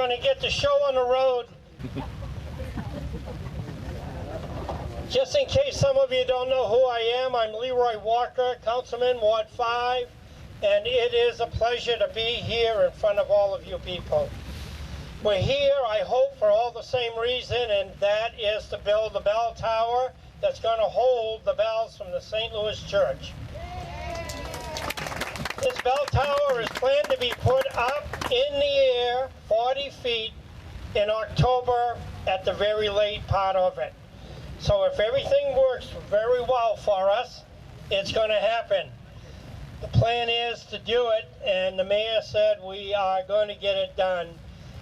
going to get the show on the road. Just in case some of you don't know who I am, I'm Leroy Walker, Councilman, Ward 5, and it is a pleasure to be here in front of all of you people. We're here, I hope, for all the same reason, and that is to build the bell tower that's going to hold the bells from the St. Louis Church. This bell tower is planned to be put up in the air 40 feet in October at the very late part of it. So if everything works very well for us, it's going to happen. The plan is to do it, and the mayor said we are going to get it done.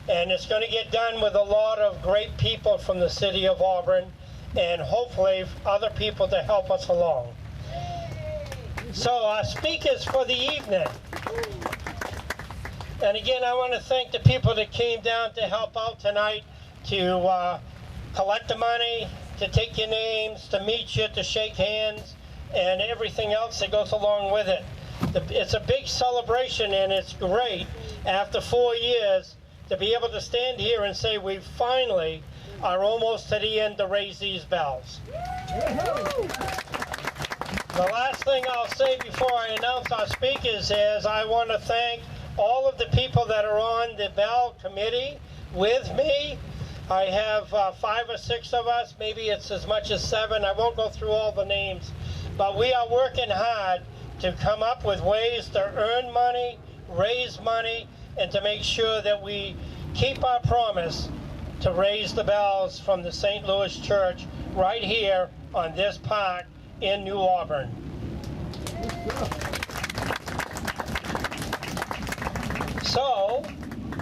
And it's going to get done with a lot of great people from the city of Auburn, and hopefully other people to help us along. So our speakers for the evening. And again, I want to thank the people that came down to help out tonight, to collect the money, to take your names, to meet you, to shake hands, and everything else that goes along with it. It's a big celebration, and it's great after 4 years to be able to stand here and say we finally are almost to the end to raise these bells. The last thing I'll say before I announce our speakers is I want to thank all of the people that are on the bell committee with me. I have 5 or 6 of us, maybe it's as much as 7. I won't go through all the names, but we are working hard to come up with ways to earn money, raise money, and to make sure that we keep our promise to raise the bells from the St. Louis Church right here on this park in New Auburn. So,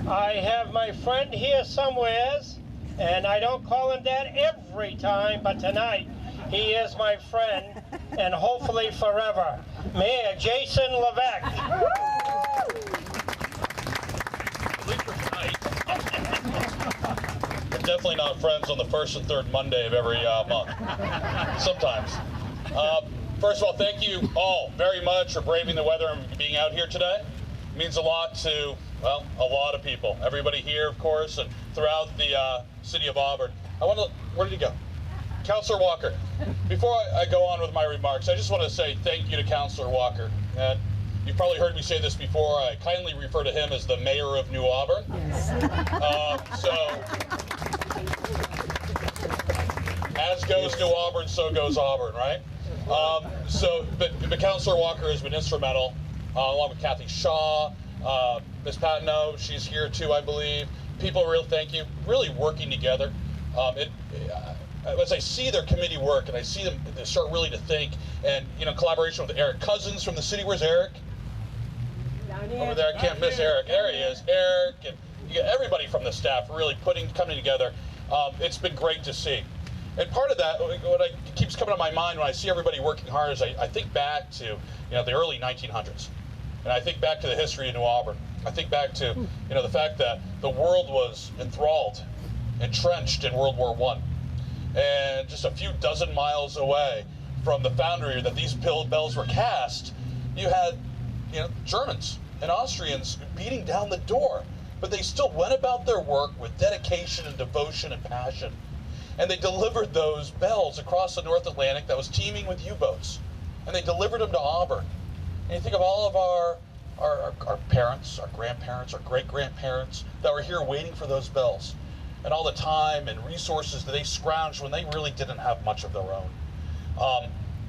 I have my friend here somewheres, and I don't call him that every time, but tonight he is my friend, and hopefully forever. Mayor Jason Levesque. We're definitely not friends on the first and third Monday of every month. Sometimes. First of all, thank you all very much for braving the weather and being out here today. It means a lot to, well, a lot of people. Everybody here, of course, and throughout the city of Auburn. Where did he go? Councilor Walker. Before I go on with my remarks, I just want to say thank you to Councilor Walker. And you've probably heard me say this before. I kindly refer to him as the mayor of New Auburn. Yes. As goes New Auburn, so goes Auburn, right? But Councilor Walker has been instrumental, along with Kathy Shaw, Ms. Patino, she's here too, I believe. People really, thank you, really working together. As I see their committee work and I see them, they start really to think, and collaboration with Eric Cousins from the city. Where's Eric? Over there, I can't miss Eric. There he is, Eric, and you get everybody from the staff really coming together. It's been great to see. And part of that, what keeps coming to my mind when I see everybody working hard is I think back to the early 1900s, and I think back to the history of New Auburn. I think back to the fact that the world was enthralled, entrenched in World War I, and just a few dozen miles away from the foundry that these bells were cast, you had Germans and Austrians beating down the door, but they still went about their work with dedication and devotion and passion. And they delivered those bells across the North Atlantic that was teeming with U-boats. And they delivered them to Auburn. And you think of all of our parents, our grandparents, our great-grandparents that were here waiting for those bells. And all the time and resources that they scrounged when they really didn't have much of their own.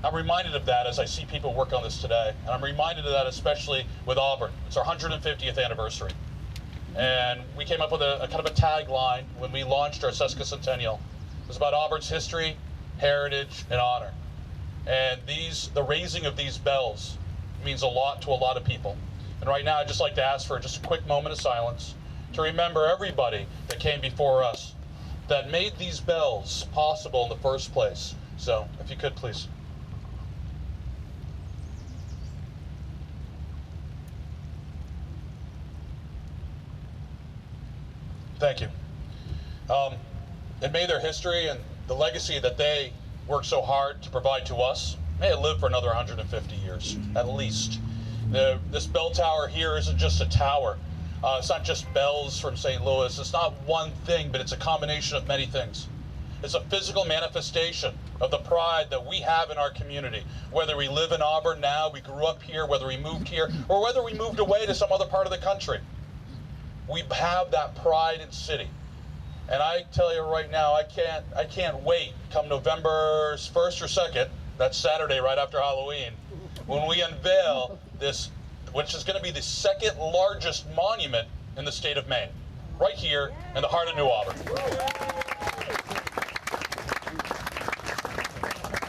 I'm reminded of that as I see people work on this today. And I'm reminded of that especially with Auburn. It's our 150th anniversary. And we came up with a kind of a tagline when we launched our sesquicentennial. It was about Auburn's history, heritage, and honor. And the raising of these bells means a lot to a lot of people. And right now I'd just like to ask for just a quick moment of silence to remember everybody that came before us that made these bells possible in the first place. So, if you could, please. Thank you. And may their history and the legacy that they worked so hard to provide to us, may it live for another 150 years, at least. This bell tower here isn't just a tower. It's not just bells from St. Louis. It's not one thing, but it's a combination of many things. It's a physical manifestation of the pride that we have in our community. Whether we live in Auburn now, we grew up here, whether we moved here, or whether we moved away to some other part of the country. We have that pride in city. And I tell you right now, I can't wait come November 1st or 2nd, that's Saturday right after Halloween, when we unveil this, which is going to be the second largest monument in the state of Maine, right here in the heart of New Auburn.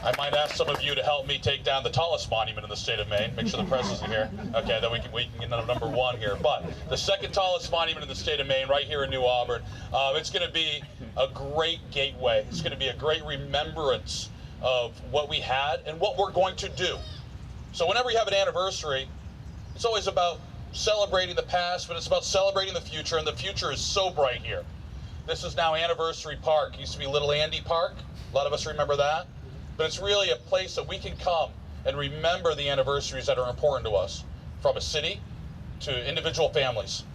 I might ask some of you to help me take down the tallest monument in the state of Maine. Make sure the press isn't here. Okay, then we can get number one here. But the second tallest monument in the state of Maine, right here in New Auburn. It's going to be a great gateway. It's going to be a great remembrance of what we had and what we're going to do. So whenever you have an anniversary, it's always about celebrating the past, but it's about celebrating the future, and the future is so bright here. This is now Anniversary Park. It used to be Little Andy Park. A lot of us remember that. But it's really a place that we can come and remember the anniversaries that are important to us, from a city to individual families.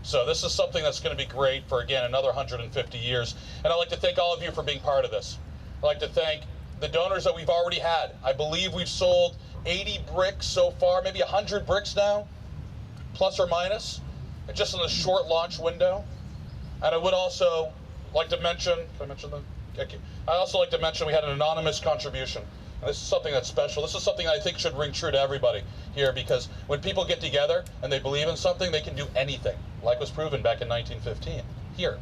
So this is something that's going to be great for, again, another 150 years. And I'd like to thank all of you for being part of this. I'd like to thank the donors that we've already had. I believe we've sold 80 bricks so far, maybe 100 bricks now, plus or minus, just in a short launch window. And I would also like to mention, can I mention them? Okay. I also like to mention we had an anonymous contribution. And this is something that's special. This is something I think should ring true to everybody here, because when people get together and they believe in something, they can do anything, like was proven back in 1915 here.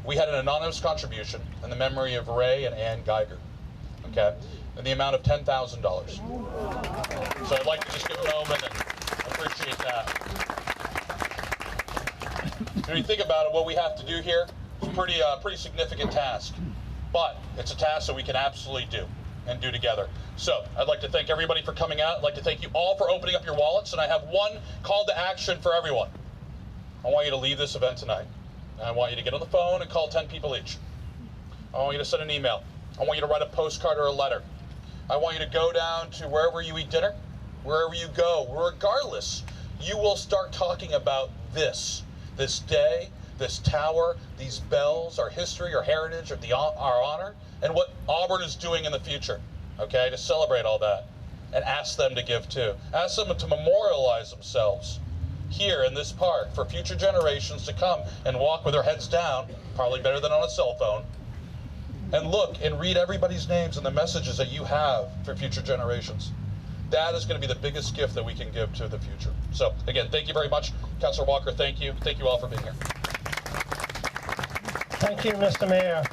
We had an anonymous contribution in the memory of Ray and Ann Geiger, okay, in the amount of $10,000. So I'd like to just give a moment and appreciate that. When you think about it, what we have to do here is a pretty significant task, but it's a task that we can absolutely do and do together. So I'd like to thank everybody for coming out. I'd like to thank you all for opening up your wallets, and I have one call to action for everyone. I want you to leave this event tonight. I want you to get on the phone and call 10 people each. I want you to send an email. I want you to write a postcard or a letter. I want you to go down to wherever you eat dinner, wherever you go, regardless, you will start talking about this day, this tower, these bells, our history, our heritage, our honor, and what Auburn is doing in the future, okay, to celebrate all that, and ask them to give too. Ask them to memorialize themselves here in this park for future generations to come and walk with their heads down, probably better than on a cell phone, and look and read everybody's names and the messages that you have for future generations. That is going to be the biggest gift that we can give to the future. So again, thank you very much. Councilor Walker, thank you. Thank you all for being here. Thank you, Mr. Mayor.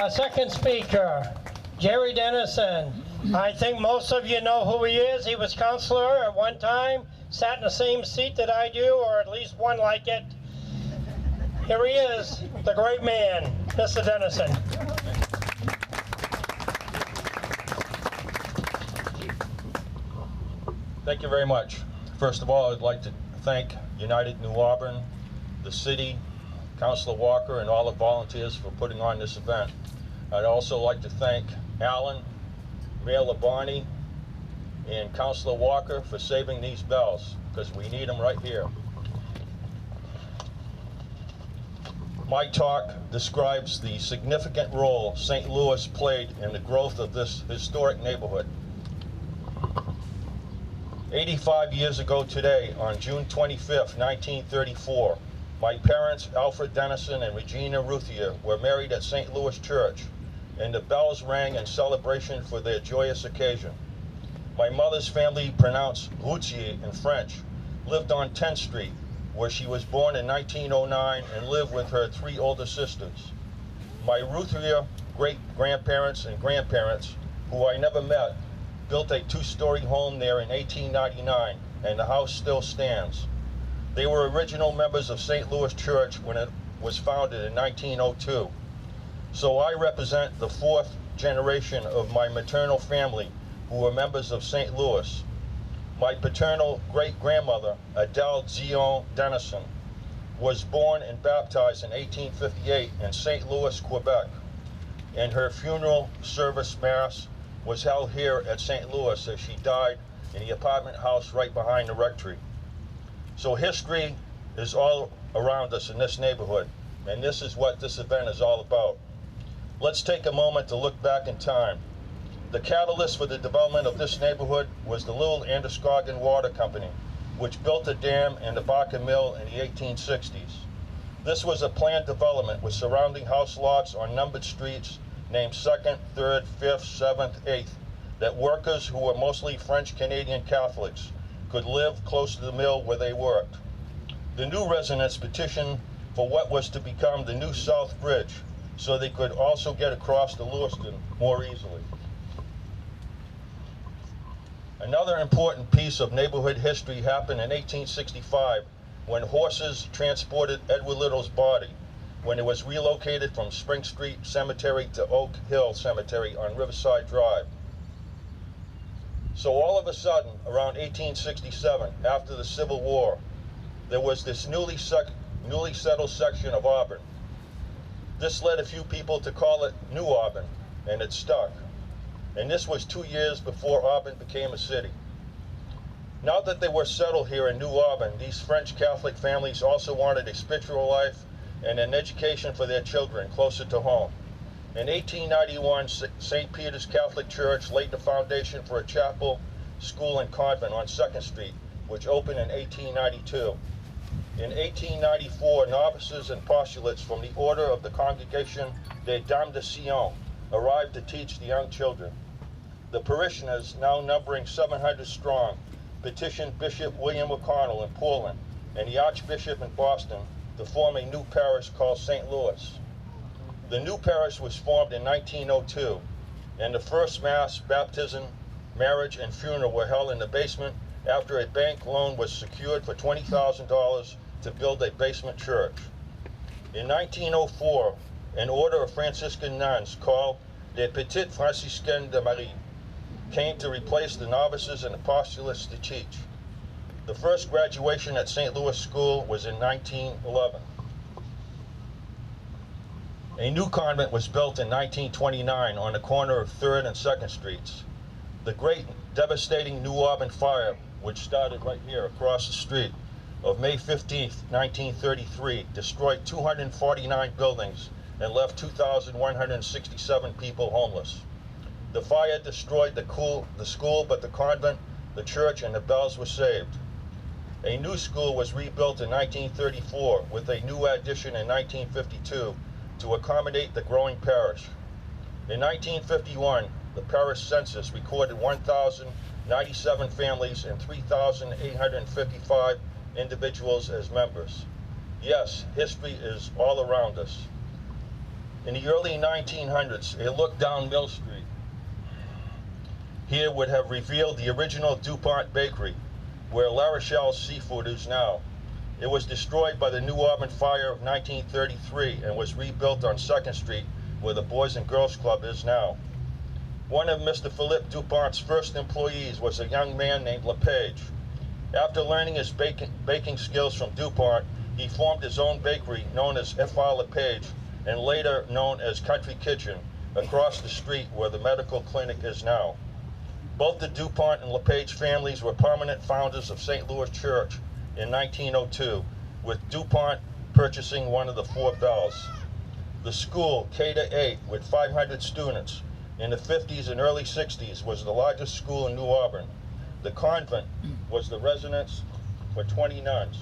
Our second speaker, Jerry Dennison. I think most of you know who he is. He was councilor at one time, sat in the same seat that I do, or at least one like it. Here he is, the great man, Mr. Dennison. Thank you very much. First of all, I'd like to thank United New Auburn, the city, Councilor Walker, and all the volunteers for putting on this event. I'd also like to thank Alan, Mayor Labonte, and Councilor Walker for saving these bells, because we need them right here. My talk describes the significant role St. Louis played in the growth of this historic neighborhood. 85 years ago today, on June 25th, 1934, my parents, Alfred Dennison and Regina Ruthier, were married at St. Louis Church, and the bells rang in celebration for their joyous occasion. My mother's family, pronounced Routier in French, lived on 10th Street, where she was born in 1909 and lived with her 3 older sisters. My Ruthier great-grandparents and grandparents, who I never met, built a 2-story home there in 1899, and the house still stands. They were original members of St. Louis Church when it was founded in 1902. So I represent the 4th generation of my maternal family who were members of St. Louis. My paternal great-grandmother, Adele Zion Dennison, was born and baptized in 1858 in St. Louis, Quebec, and her funeral service mass was held here at St. Louis as she died in the apartment house right behind the rectory. So history is all around us in this neighborhood, and this is what this event is all about. Let's take a moment to look back in time. The catalyst for the development of this neighborhood was the Little Androscoggin Water Company, which built a dam and a Barker Mill in the 1860s. This was a planned development with surrounding house lots on numbered streets named 2nd, 3rd, 5th, 7th, 8th, that workers who were mostly French Canadian Catholics could live close to the mill where they worked. The new residents petitioned for what was to become the new South Bridge, so they could also get across to Lewiston more easily. Another important piece of neighborhood history happened in 1865 when horses transported Edward Little's body when it was relocated from Spring Street Cemetery to Oak Hill Cemetery on Riverside Drive. So all of a sudden, around 1867, after the Civil War, there was this newly settled section of Auburn. This led a few people to call it New Auburn, and it stuck. And this was 2 years before Auburn became a city. Now that they were settled here in New Auburn, these French Catholic families also wanted a spiritual life and an education for their children closer to home. In 1891, St. Peter's Catholic Church laid the foundation for a chapel, school, and convent on 2nd Street, which opened in 1892. In 1894, novices and postulates from the Order of the Congregation des Dames de Sion arrived to teach the young children. The parishioners, now numbering 700 strong, petitioned Bishop William O'Connell in Portland and the Archbishop in Boston to form a new parish called St. Louis. The new parish was formed in 1902, and the first Mass, baptism, marriage, and funeral were held in the basement after a bank loan was secured for $20,000 to build a basement church. In 1904, an order of Franciscan nuns called Les Petites Franciscaines de Marie came to replace the novices and apostolates to teach. The first graduation at St. Louis School was in 1911. A new convent was built in 1929 on the corner of 3rd and 2nd Streets. The great devastating New Auburn fire, which started right here across the street, of May 15, 1933, destroyed 249 buildings and left 2,167 people homeless. The fire destroyed the school, but the convent, the church, and the bells were saved. A new school was rebuilt in 1934 with a new addition in 1952 to accommodate the growing parish. In 1951, the parish census recorded 1,097 families and 3,855 individuals as members. Yes, history is all around us. In the early 1900s, a look down Mill Street here would have revealed the original DuPont Bakery, where La Rochelle Seafood is now. It was destroyed by the New Auburn fire of 1933 and was rebuilt on 2nd Street, where the Boys and Girls Club is now. One of Mr. Philippe DuPont's first employees was a young man named LePage. After learning his baking skills from DuPont, he formed his own bakery known as F.R. LePage and later known as Country Kitchen, across the street where the medical clinic is now. Both the DuPont and LePage families were prominent founders of St. Louis Church in 1902, with DuPont purchasing one of the 4 bells. The school, K-8, with 500 students, in the 50s and early 60s was the largest school in New Auburn. The convent was the residence for 20 nuns.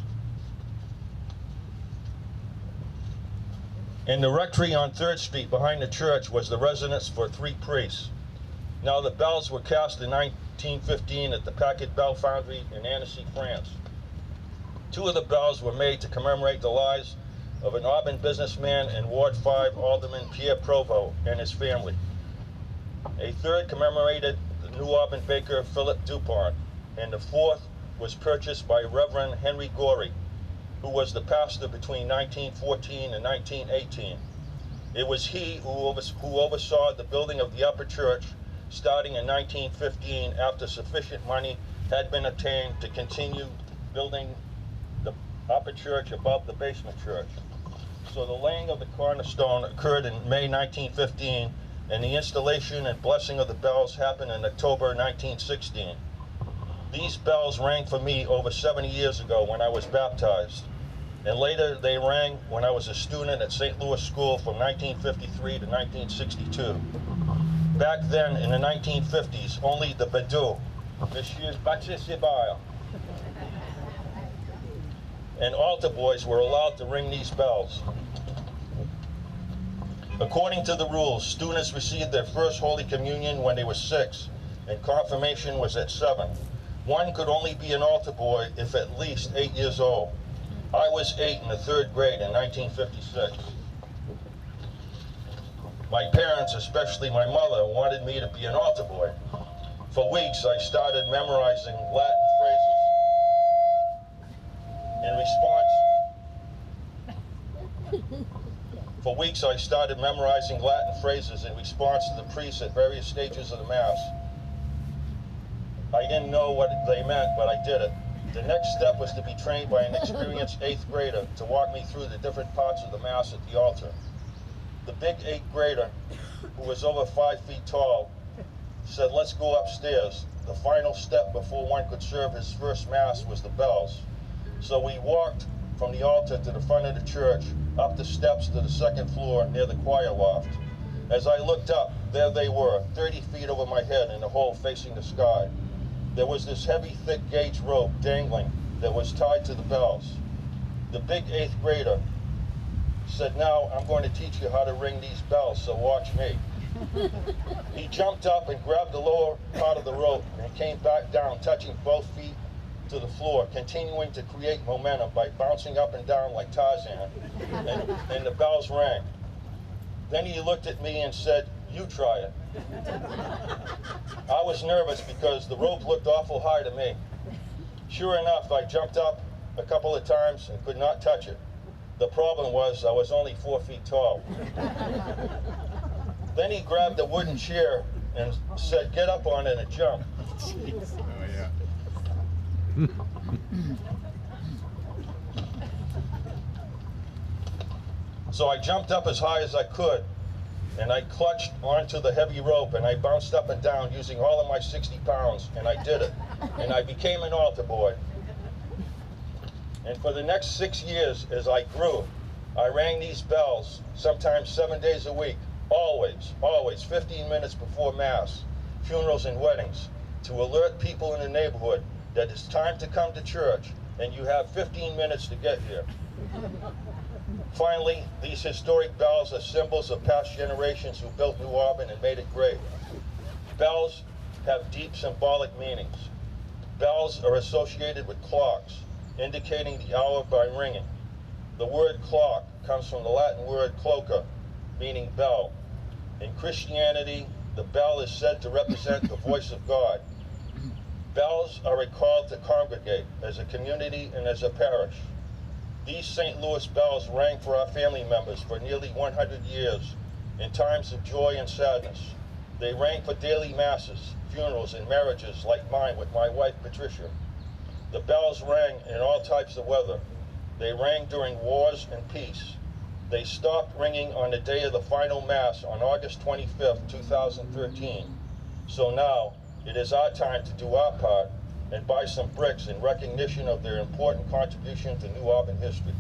And the rectory on 3rd Street behind the church was the residence for 3 priests. Now the bells were cast in 1915 at the Paquet Bell Foundry in Annecy, France. 2 of the bells were made to commemorate the lives of an Auburn businessman and Ward 5 Alderman Pierre Provost and his family. A 3rd commemorated the New Auburn baker Philip DuPont, and the 4th was purchased by Reverend Henry Gorey, who was the pastor between 1914 and 1918. It was he who oversaw the building of the upper church starting in 1915 after sufficient money had been obtained to continue building the upper church above the basement church. So the laying of the cornerstone occurred in May 1915, and the installation and blessing of the bells happened in October 1916. These bells rang for me over 70 years ago when I was baptized. and later they rang when I was a student at St. Louis School from 1953 to 1962. Back then, in the 1950s, only the Badou, Monsieur Batisibail, and altar boys were allowed to ring these bells. According to the rules, students received their first Holy Communion when they were 6, and confirmation was at 7. One could only be an altar boy if at least 8 years old. I was 8 in the 3rd grade in 1956. My parents, especially my mother, wanted me to be an altar boy. For weeks, I started memorizing Latin phrases in response. For weeks, I started memorizing Latin phrases in response to the priests at various stages of the Mass. I didn't know what they meant, but I did it. The next step was to be trained by an experienced 8th grader to walk me through the different parts of the Mass at the altar. The big 8th grader, who was over 5 feet tall, said, "Let's go upstairs." The final step before one could serve his first Mass was the bells. So we walked from the altar to the front of the church, up the steps to the 2nd floor near the choir loft. As I looked up, there they were, 30 feet over my head in the hole facing the sky. There was this heavy, thick gauge rope dangling that was tied to the bells. The big 8th grader said, "Now I'm going to teach you how to ring these bells, so watch me." He jumped up and grabbed the lower part of the rope and came back down, touching both feet to the floor, continuing to create momentum by bouncing up and down like Tarzan, and the bells rang. Then he looked at me and said, "You try it." I was nervous because the rope looked awful high to me. Sure enough, I jumped up a couple of times and could not touch it. The problem was I was only 4 feet tall. Then he grabbed a wooden chair and said, "Get up on it and jump." So I jumped up as high as I could, and I clutched onto the heavy rope, and I bounced up and down using all of my 60 pounds, and I did it. And I became an altar boy. And for the next 6 years, as I grew, I rang these bells, sometimes 7 days a week, always, 15 minutes before Mass, funerals and weddings, to alert people in the neighborhood that it's time to come to church, and you have 15 minutes to get here. Finally, these historic bells are symbols of past generations who built New Auburn and made it great. Bells have deep symbolic meanings. Bells are associated with clocks, indicating the hour by ringing. The word clock comes from the Latin word cloca, meaning bell. In Christianity, the bell is said to represent the voice of God. Bells are a call to congregate as a community and as a parish. These St. Louis bells rang for our family members for nearly 100 years in times of joy and sadness. They rang for daily masses, funerals, and marriages like mine with my wife, Patricia. The bells rang in all types of weather. They rang during wars and peace. They stopped ringing on the day of the final Mass on August 25th, 2013. So now, it is our time to do our part and buy some bricks in recognition of their important contribution to New Auburn history.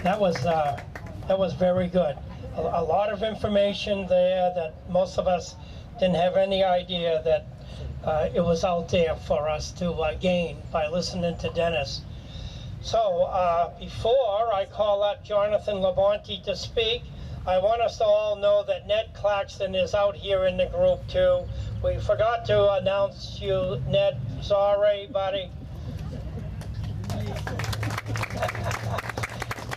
That was very good. A lot of information there that most of us didn't have any idea that it was out there for us to gain by listening to Dennis. So before I call up Jonathan Labonte to speak, I want us to all know that Ned Claxton is out here in the group too. We forgot to announce you, Ned. Sorry, buddy.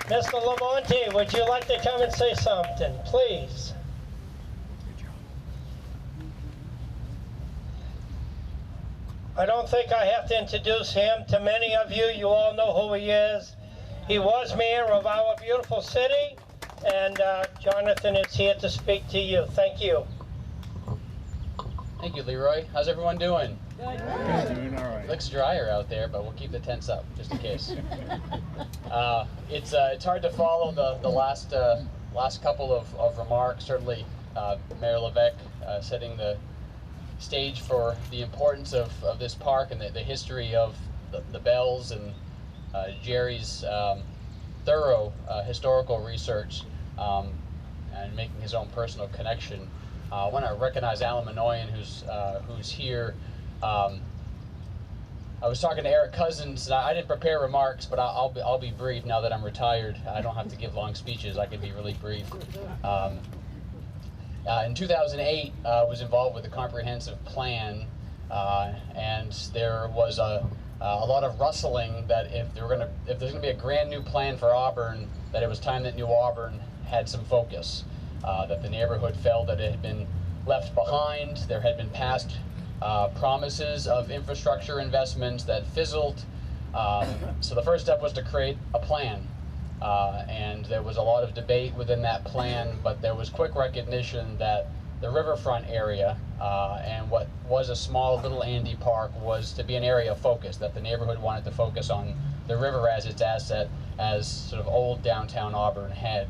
Mr. Labonte, would you like to come and say something, please? I don't think I have to introduce him to many of you. You all know who he is. He was mayor of our beautiful city, and Jonathan is here to speak to you. Thank you. Thank you, Leroy. How's everyone doing? Good. Doing all right. Looks drier out there, but we'll keep the tents up just in case. It's hard to follow the last couple of remarks. Certainly, Mayor Levesque setting the stage for the importance of this park and the history of the bells and Jerry's thorough historical research and making his own personal connection. I want to recognize Alan Minoyan, who's here. I was talking to Eric Cousins, and I didn't prepare remarks, but I'll be brief now that I'm retired. I don't have to give long speeches. I can be really brief. In 2008, I was involved with the comprehensive plan, and there was a lot of rustling that if there's going to be a grand new plan for Auburn, that it was time that New Auburn had some focus. That the neighborhood felt that it had been left behind. There had been past promises of infrastructure investments that fizzled. So the first step was to create a plan. And there was a lot of debate within that plan, but there was quick recognition that the riverfront area and what was a small little Andy Park was to be an area of focus, that the neighborhood wanted to focus on the river as its asset, as sort of old downtown Auburn had.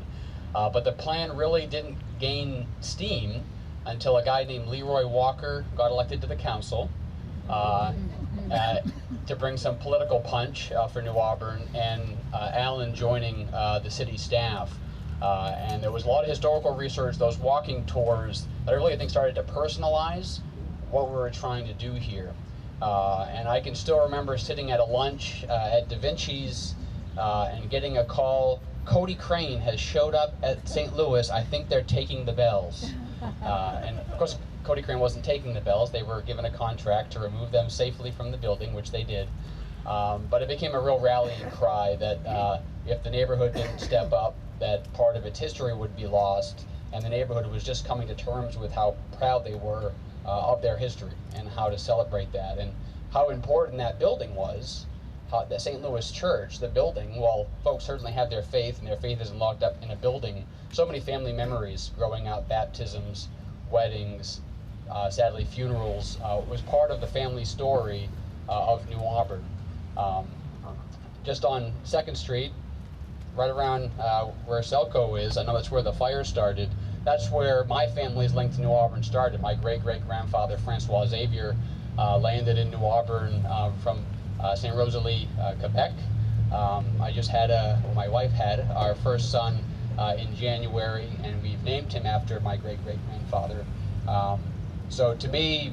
But the plan really didn't gain steam until a guy named Leroy Walker got elected to the council to bring some political punch for New Auburn, and Alan joining the city staff. And there was a lot of historical research, those walking tours, that I really think started to personalize what we were trying to do here. And I can still remember sitting at a lunch at Da Vinci's and getting a call. Cody Crane has showed up at St. Louis. I think they're taking the bells. And of course, Cody Crane wasn't taking the bells. They were given a contract to remove them safely from the building, which they did. But it became a real rallying cry that if the neighborhood didn't step up, that part of its history would be lost, and the neighborhood was just coming to terms with how proud they were of their history and how to celebrate that, and how important that building was. The St. Louis Church, the building, while folks certainly have their faith, and their faith isn't locked up in a building, so many family memories growing up, baptisms, weddings, sadly funerals, was part of the family story of New Auburn. Just on 2nd Street, right around where Selco is, I know that's where the fire started, that's where my family's link to New Auburn started. My great-great-grandfather, Francois Xavier, landed in New Auburn from St. Rosalie, Quebec. I just had my wife had our first son in January, and we've named him after my great-great-grandfather. So to me,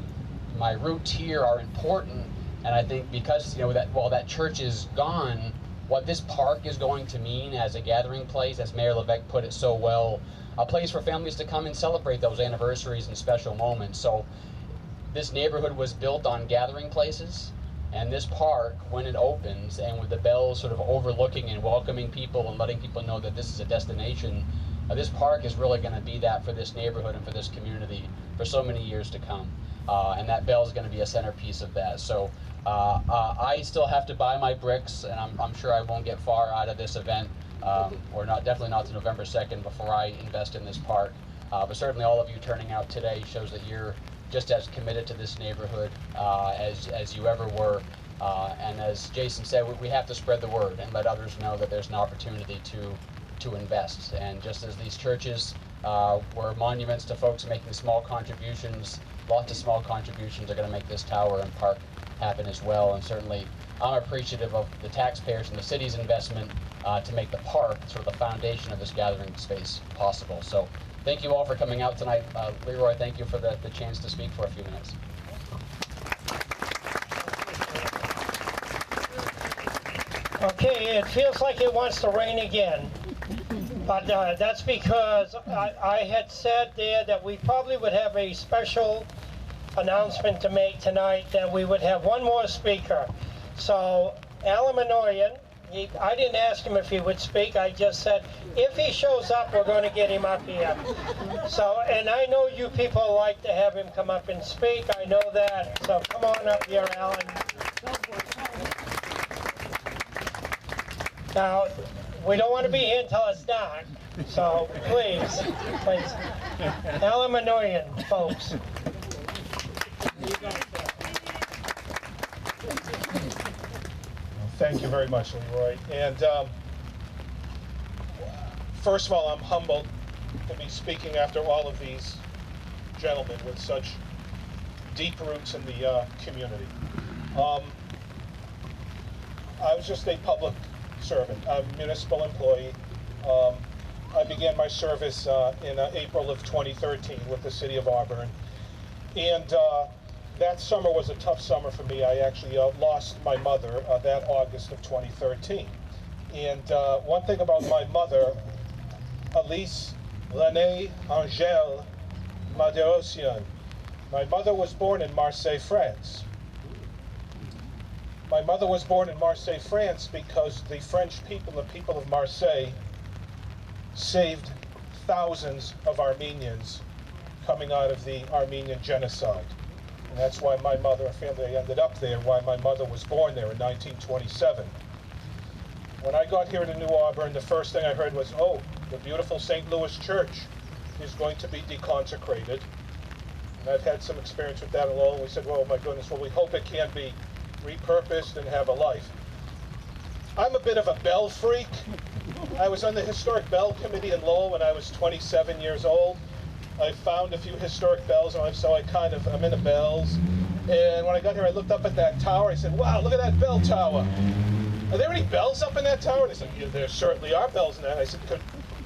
my roots here are important, and I think because that while that church is gone, what this park is going to mean as a gathering place, as Mayor Levesque put it so well, a place for families to come and celebrate those anniversaries and special moments. So this neighborhood was built on gathering places. And this park, when it opens, and with the bells sort of overlooking and welcoming people and letting people know that this is a destination, this park is really going to be that for this neighborhood and for this community for so many years to come. And that bell is going to be a centerpiece of that. So I still have to buy my bricks, and I'm sure I won't get far out of this event, or definitely not to November 2nd before I invest in this park. But certainly all of you turning out today shows that you're just as committed to this neighborhood as you ever were. And as Jason said, we have to spread the word and let others know that there's an opportunity to invest. And just as these churches were monuments to folks making small contributions, lots of small contributions are going to make this tower and park happen as well. And certainly I'm appreciative of the taxpayers and the city's investment to make the park sort of the foundation of this gathering space possible. So thank you all for coming out tonight. Leroy, thank you for the chance to speak for a few minutes. Okay, it feels like it wants to rain again. But that's because I had said there that we probably would have a special announcement to make tonight, that we would have one more speaker. So Alan Minoyan, I didn't ask him if he would speak. I just said, if he shows up, we're going to get him up here. So, and I know you people like to have him come up and speak. I know that. So come on up here, Alan. Now, we don't want to be here until it's dark. So please. Alan Minoyan, folks. Thank you very much, Leroy. And first of all, I'm humbled to be speaking after all of these gentlemen with such deep roots in the community. I was just a public servant, a municipal employee. I began my service in April of 2013 with the city of Auburn. And that summer was a tough summer for me. I actually lost my mother that August of 2013. And one thing about my mother, Alice Renée Angèle Maderosian, my mother was born in Marseille, France. My mother was born in Marseille, France because the French people, the people of Marseille, saved thousands of Armenians coming out of the Armenian genocide. And that's why my mother and family ended up there, why my mother was born there in 1927. When I got here to New Auburn, the first thing I heard was, oh, the beautiful St. Louis Church is going to be deconsecrated. And I've had some experience with that alone. We said, well, my goodness, well, we hope it can be repurposed and have a life. I'm a bit of a bell freak. I was on the Historic Bell Committee in Lowell when I was 27 years old. I found a few historic bells, and so I'm into bells. And when I got here, I looked up at that tower. I said, wow, look at that bell tower. Are there any bells up in that tower? And they said, yeah, there certainly are bells in that. I said,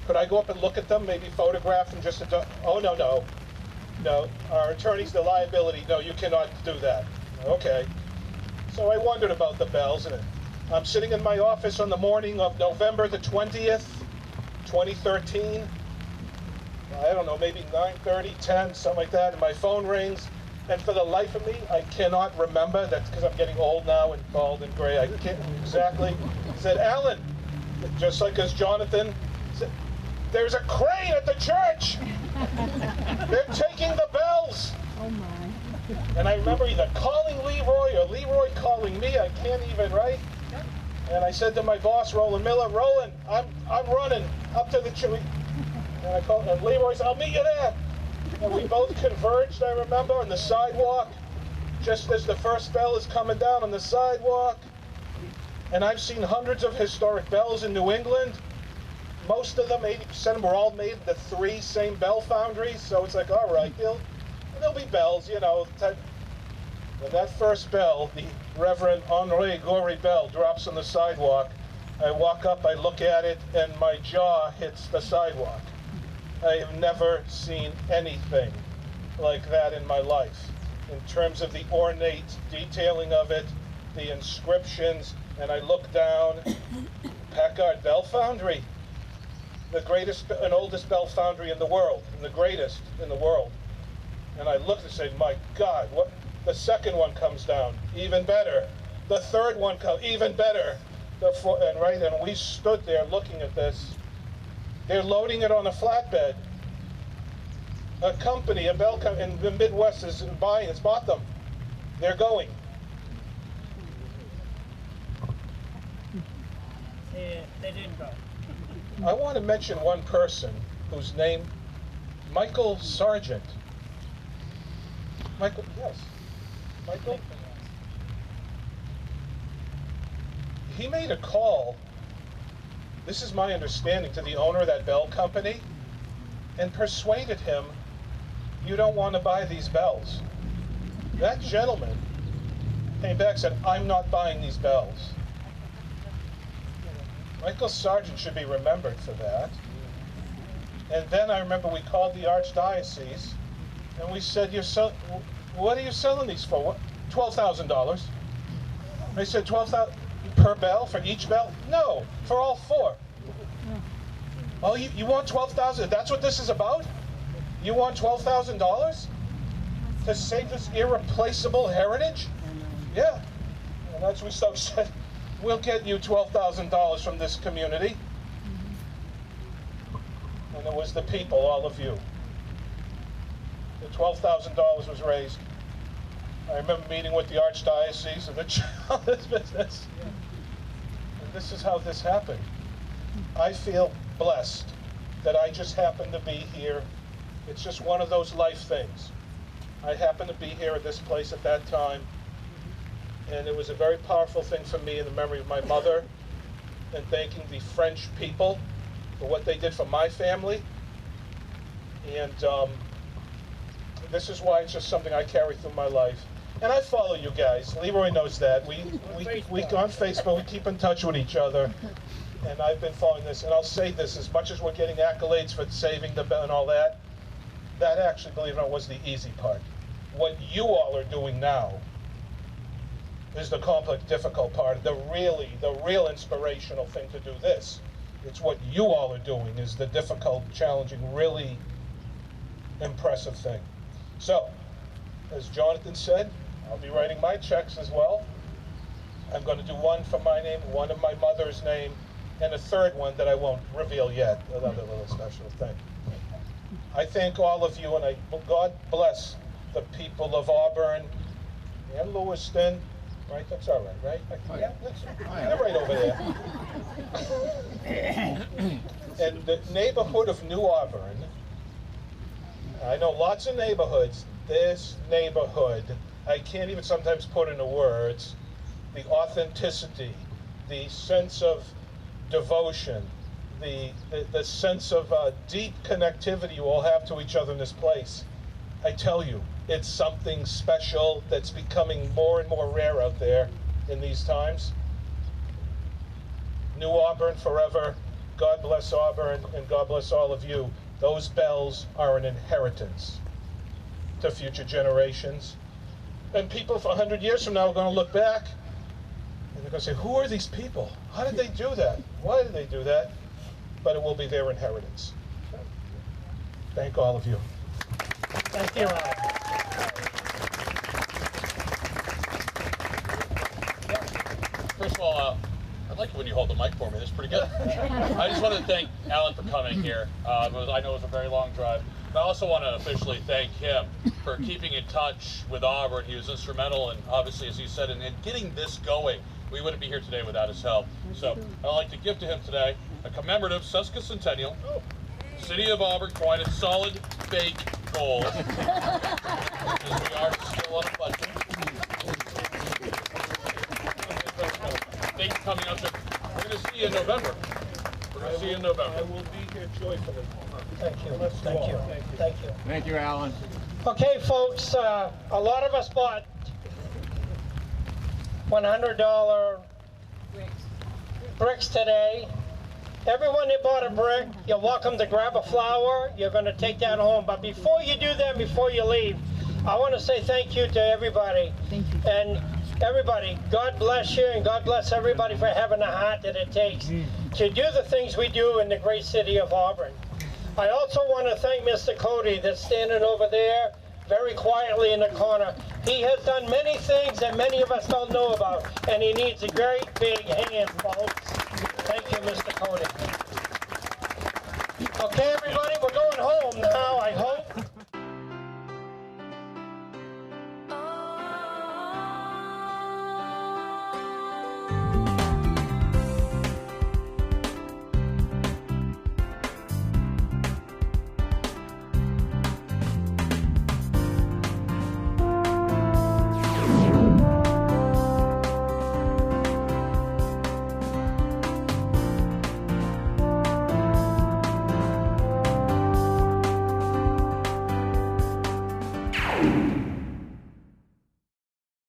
could I go up and look at them, maybe photograph them just to, oh, no. No, our attorney's the liability. No, you cannot do that. Okay. So I wondered about the bells, and I'm sitting in my office on the morning of November the 20th, 2013. I don't know, maybe 9:30, 10, something like that, and my phone rings, and for the life of me, I cannot remember. That's because I'm getting old now and bald and gray. I can't exactly. He said, Alan, just like as Jonathan, said, there's a crane at the church. They're taking the bells. Oh my. And I remember either calling Leroy or Leroy calling me. I can't even, right? And I said to my boss, Roland Miller, Roland, I'm running up to the church. And I called, and Leroy said, I'll meet you there. And we both converged, I remember, on the sidewalk, just as the first bell is coming down on the sidewalk. And I've seen hundreds of historic bells in New England. Most of them, 80% of them, were all made at the 3 same bell foundries. So it's like, all right, there'll be bells, you know. When that first bell, the Reverend Henri Gory bell, drops on the sidewalk, I walk up, I look at it, and my jaw hits the sidewalk. I have never seen anything like that in my life, in terms of the ornate detailing of it, the inscriptions, and I look down, Packard Bell Foundry, the greatest and oldest bell foundry in the world, and the greatest in the world. And I looked and said, my God, what? The second one comes down, even better. The third one comes, even better. And we stood there looking at this. They're loading it on a flatbed. A company, a bell company in the Midwest is buying, it's bought them. They're going. They didn't go. I want to mention one person whose name, Michael Sargent. Michael, yes. Michael? He made a call, this is my understanding, to the owner of that bell company and persuaded him, you don't want to buy these bells. That gentleman came back and said, I'm not buying these bells. Michael Sargent should be remembered for that. And then I remember we called the Archdiocese and we said, what are you selling these for? What? $12,000. They said, $12,000 per bell, for each bell? No, for all 4. Oh, you want $12,000? That's what this is about? You want $12,000 to save this irreplaceable heritage? Yeah. And that's what we said, we'll get you $12,000 from this community. And it was the people, all of you. The $12,000 was raised. I remember meeting with the Archdiocese of the Children's Business. And this is how this happened. I feel blessed that I just happened to be here. It's just one of those life things. I happened to be here at this place at that time, and it was a very powerful thing for me in the memory of my mother, and thanking the French people for what they did for my family. And This is why it's just something I carry through my life. And I follow you guys. Leroy knows that. We go on Facebook, we keep in touch with each other. And I've been following this, and I'll say this, as much as we're getting accolades for saving the bell and all that, that actually, believe it or not, was the easy part. What you all are doing now is the complex, difficult part, the real inspirational thing to do this. It's what you all are doing is the difficult, challenging, really impressive thing. So, as Jonathan said, I'll be writing my checks as well. I'm going to do one for my name, one in my mother's name, and a third one that I won't reveal yet, another little special thing. I thank all of you, and God bless the people of Auburn and Lewiston. Right, that's all right, right? Yeah, they're right over there. And the neighborhood of New Auburn, I know lots of neighborhoods. This neighborhood, I can't even sometimes put into words, the authenticity, the sense of devotion, the sense of deep connectivity you all have to each other in this place. I tell you, it's something special that's becoming more and more rare out there in these times. New Auburn forever. God bless Auburn, and God bless all of you. Those bells are an inheritance to future generations. And people for 100 years from now are going to look back and they're going to say, who are these people? How did they do that? Why did they do that? But it will be their inheritance. Thank all of you. Thank you, Al. First of all, I like it when you hold the mic for me. That's pretty good. I just want to thank Alan for coming here. I know it was a very long drive. But I also want to officially thank him for keeping in touch with Auburn. He was instrumental, and obviously, as he said, in getting this going. We wouldn't be here today without his help. So I'd like to give to him today a commemorative sesquicentennial City of Auburn coin in solid fake gold. Because we are still on a budget. Thanks for coming out. We're going to see you in November. We're going to see you in November. I will be here joyfully. Thank you. Thank you. Thank you. Thank you, Alan. Okay, folks, a lot of us bought $100 bricks today. Everyone that bought a brick, you're welcome to grab a flower. You're going to take that home. But before you do that, before you leave, I want to say thank you to everybody. Thank you. And everybody, God bless you, and God bless everybody for having the heart that it takes to do the things we do in the great city of Auburn. I also want to thank Mr. Cody that's standing over there very quietly in the corner. He has done many things that many of us don't know about, and he needs a great big hand, folks.